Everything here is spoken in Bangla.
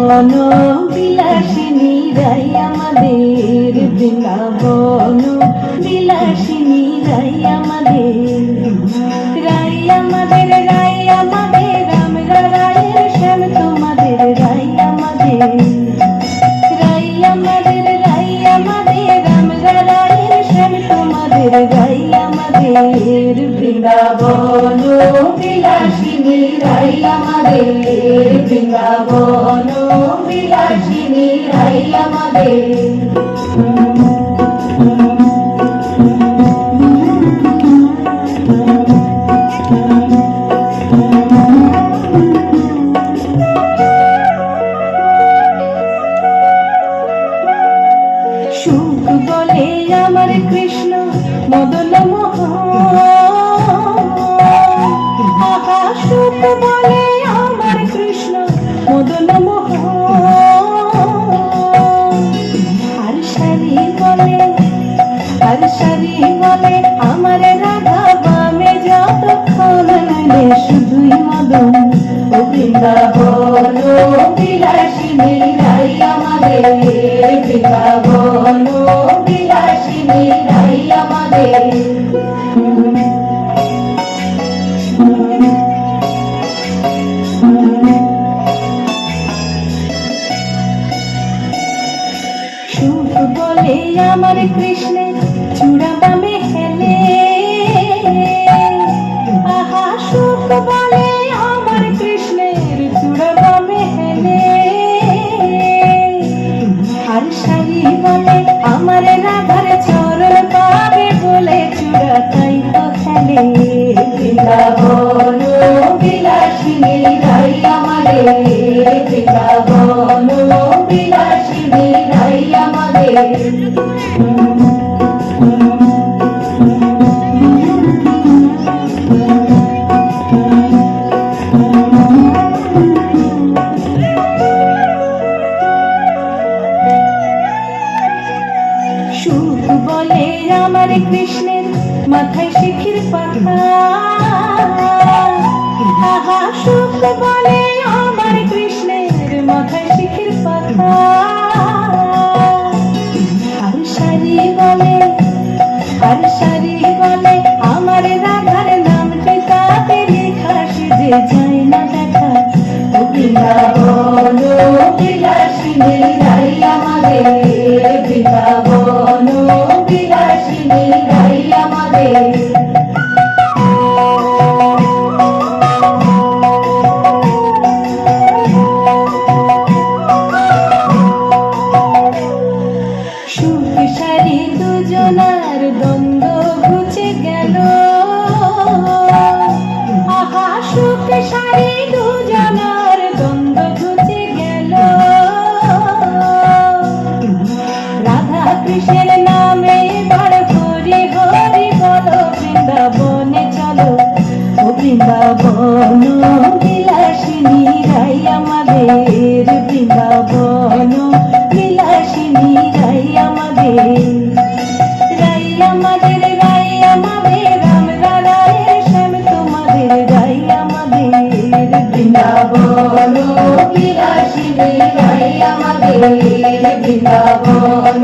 বৃন্দাবন বিলাসিনী রাই আমাদের, বৃন্দাবন বিলাসিনী রাই আমাদের, রাই আমাদের, রাই আমাদের, আমরা রায়ের শ্যাম তোমাদের, রাই আমাদের, রাই আমাদের, রাই আমাদের, আমরা রায়ের শ্যাম তোমাদের, রাই আমাদের, বৃন্দাবন বিলাসিনী রাই আমাদের, বৃন্দাবন বিলাসিনী রাই আমাদের। সুখ বলে আমার কৃষ্ণ মদন মোহন, আহা সুখ বলে আমার কৃষ্ণ মদন মোহন, আর সারি বলে, আর সারি বলে আমার রাধা বামে যতক্ষণ নাইলে শুধুই মদন। ও বৃন্দাবন বিলাসিনী রাই আমাদের, বৃন্দাবন বিলাসিনী রাই আমাদের। সুখ বলে আমার কৃষ্ণের চূড়া বামে হেলে, আহা সুখ বলে আমার কৃষ্ণের চূড়া বামে হেলে, আর সারি বলে আমার রাধার চরণ পাবে বলে চূড়া তাই তো হেলে। বৃন্দাবন বিলাসিনী রাই আমাদের, বৃন্দাবন বিলাসিনী রাই আমাদের। সুখ বলে আমার কৃষ্ণের মাথায় শিখির পাখা, আহা সুখ বলে আমার কৃষ্ণের মাথায় শিখির পাখা, আর সারি বলে, আর সারি বলে আমার রাধার নামটি তাতে লেখা সেজে যায় না দেখা। ও বৃন্দাবন বিলাসিনী রাই আমাদের, বৃন্দাবন বিলাসিনী রাই আমাদের। সুখ সারি দুজনার দ্বন্দ্ব ঘুচে গেল, আহা সুখ সারি দুজনার দ্বন্দ্ব ঘুচে গেল, রাধা কৃষ্ণের নামে বার হরি হরি বলো, বৃন্দাবনে চলো। ও বৃন্দাবন বিলাসিনী রাই আমাদের, বৃন্দাবন বিলাসিনী রাই আমাদের, রাই আমাদের, রাই আমাদের, আমরা রায়ের শ্যাম তোমাদের, রাই আমাদের, বৃন্দাবন বিলাসিনী রাই আমাদের, বৃন্দাবন